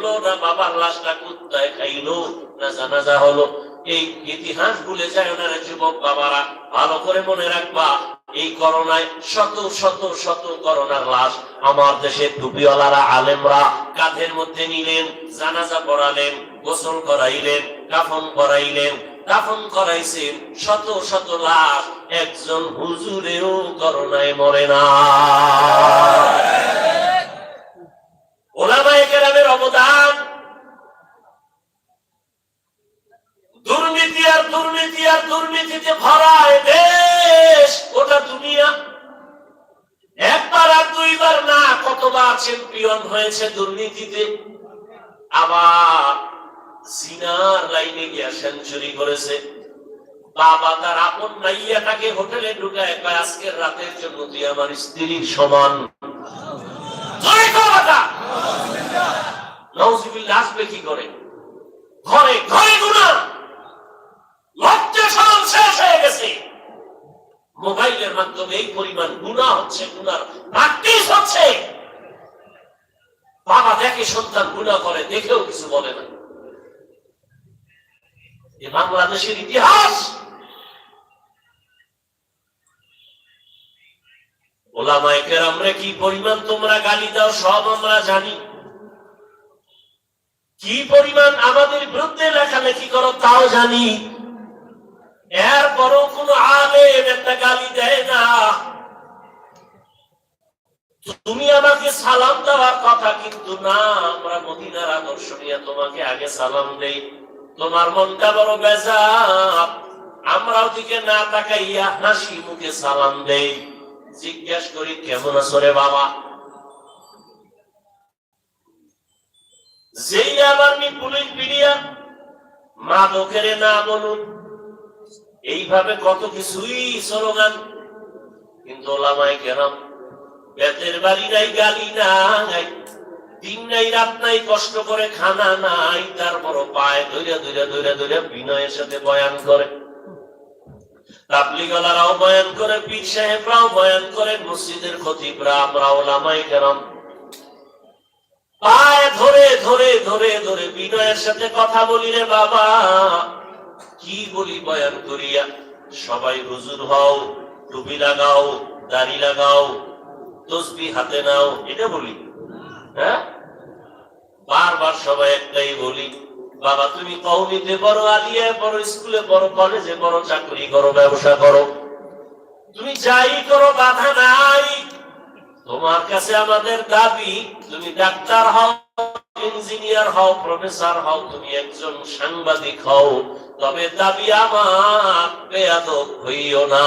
না বাবার লাশটা কুত্তায় খাইলো, না জানাজা হলো। এই ইতিহাস ভুলে যায় না রে যুবক বাবারা, ভালো করে মনে রাখবা। এই করোনায় শত শত শত করোনার লাশ আমার দেশের টুপিওয়ালারা আলেমরা কাঁধের মধ্যে নিলেন, জানাজা পড়ালেন, গোসল করাইলেন, কাফন করাইলেন, দাফন করাইছেন। শত শত লাশ, একজন হুজুরেও করোনায় মরে না। ওলামায়ে কেরামের অবদান। দুর্নীতি আর দুর্নীতি আর দুর্নীতিতে ভরা দেশ, ওটা দুনিয়া। একবার আর দুইবার না, কতবার চ্যাম্পিয়ন হয়েছে দুর্নীতিতে। আবার জিনার লাইনে গিয়া সেঞ্চুরি করেছে। বাবা তার আপন নাইয়াটাকে হোটেলে ঢুকায়, আজকের রাতের জন্য তুই আমার স্ত্রীর সমান। আসবে কি করে? ঘরে ঘরে গুনাহ, লজ্জা শরম শেষ হয়ে গেছে। মোবাইলের মাধ্যমে এই পরিমাণ গুনাহ হচ্ছে, গুনার প্র্যাকটিস হচ্ছে। বাবা দেখে সন্তান গুনাহ করে, দেখেও কিছু বলে না। এই বাংলাদেশের ইতিহাস। ওলামায়ে কেরামরে কি পরিমাণ তোমরা গালি দাও সব আমরা জানি। কি পরিমাণ আমাদের বিরুদ্ধে লেখালেখি করো তাও জানি। এরপরও কোন আলেম একটা গালি দেয় না। তুমি আমাকে সালাম দেওয়ার কথা, কিন্তু না, আমরা মদিনার আদর্শ নিয়ে তোমাকে আগে সালাম দেই। তোমার মনটা বড় বেজার, আমরা ওদিকে না তাকাইয়া হাসি মুখে সালাম দেই। জিজ্ঞেস করি কেমন আছো রে বাবা? যেই আবার পুলিশ বিড়িয়া মাদকের না বলুন, এইভাবে কত কিছুই স্লোগান। কিন্তু ওলামায়ে কেরাম বেতের বাড়ি নাই, গালি নাই, দিন নাই রাত নাই, কষ্ট করে খানা নাই, তারপরও পায়ে ধরে ধরে ধরে ধরে বিনয়ের সাথে বয়ান করে। তাবলীগওয়ালারাও বয়ান করে, পীর সাহেবরাও বয়ান করে, মসজিদের খতিবরা, আমরা ওলামায়ে কেরাম পায়ে ধরে ধরে ধরে ধরে বিনয়ের সাথে কথা বলি। রে বাবা, কি বলি বয়ান করিয়া? সবাই হুজুর হও, টুপি লাগাও, দাড়ি লাগাও, তসবিহ হাতে নাও, এটা বলি। হ্যাঁ, বারবার সবাই একটাই বলি, বাবা তুমি কওমিতে পড়ো, আলিয়ায় পড়ো, স্কুলে পড়ো, কলেজে পড়ো, চাকরি করো, ব্যবসা করো, তুমি যাই করো বাধা নাই। তোমার কাছে আমাদের দাবি, তুমি ডাক্তার হও, ইঞ্জিনিয়ার হও, প্রফেসর হও, তুমি একজন সাংবাদিক হও, তবে দাবি আমার বেয়াদব হইও না।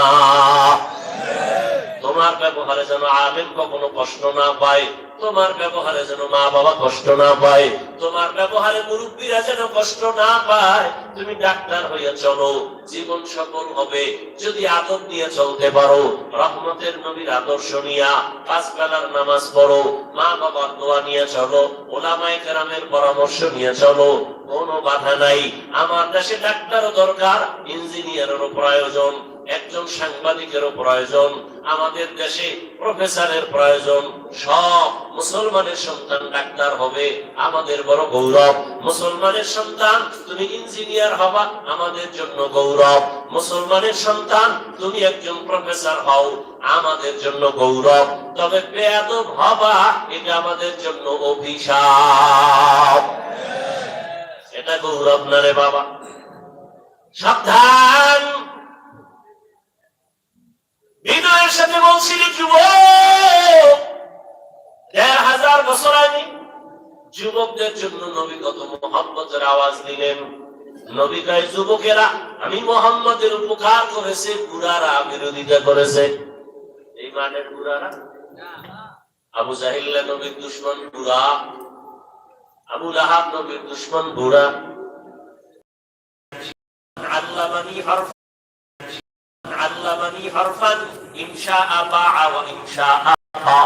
তোমার ব্যবহারে যেন আলেম কখনো কষ্ট না পায়, তোমার ব্যবহারে যেন মা বাবা কষ্ট না পায়, তোমার ব্যবহারে মুরব্বীরা যেন কষ্ট না পায়। তুমি ডাক্তার হইয়া চলো, জীবন সফল হবে যদি আদব নিয়ে চলতে পারো। রহমতের নবীর আদর্শ নিয়া 5 বেলার নামাজ পড়ো, মা বাবার দোয়া নিয়ে চলো, ওলামায়ে কেরামের পরামর্শ নিয়ে চলো, কোনো বাধা নাই। আমার দেশে ডাক্তারও দরকার, ইঞ্জিনিয়ারেরও প্রয়োজন, একজন সাংবাদিকেরও প্রয়োজন, আমাদের দেশে প্রফেসরের প্রয়োজন। সব মুসলমানের সন্তান ডাক্তার হবে, আমাদের বড় গৌরব। মুসলমানের সন্তান তুমি ইঞ্জিনিয়ার হবা, আমাদের জন্য গৌরব। মুসলমানের সন্তান তুমি একজন প্রফেসর হও, আমাদের জন্য গৌরব। তবে বেয়াদব হবা, এটা আমাদের জন্য অভিশাপ। এটা গৌরব না রে বাবা, সাবধান। বিনয়ের সাথে বলছিলি যুবক, 1000 বছর আগে যুবকদের জন্য নবী কত মুহাব্বতের আওয়াজ দিলেন। নবী কয়, যুবকেরা আমি মুহাম্মদের উপকার করেছে, বুড়ারা বিরোধিতা করেছে। এই মানের বুড়ারা, আবু জাহিল নবীর দুশমন বুড়া, আবু লাহাব নবীর দুশমন বুড়া। আল্লামানি হরফ আল্লামানি হরফান ইনশাআ বাআ ওয়া ইনশাআ তা।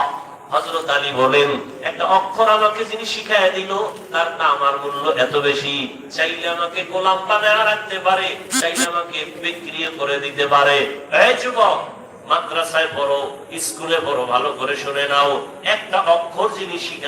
হযরত আলী বলেন, একটা অক্ষর আমাকে যিনি শিখায় দিল, তার না আমার মূল্য এত বেশি। চাইলে আমাকে গোলাম বানায় রাখতে পারে, চাইলে আমাকে বিক্রি করে দিতে পারে। এই যুবক, মাদ্রাসায় পড়ো, স্কুলে পড়ো, ভালো করে শুনে নাও, একটা অক্ষর যিনি শিখায়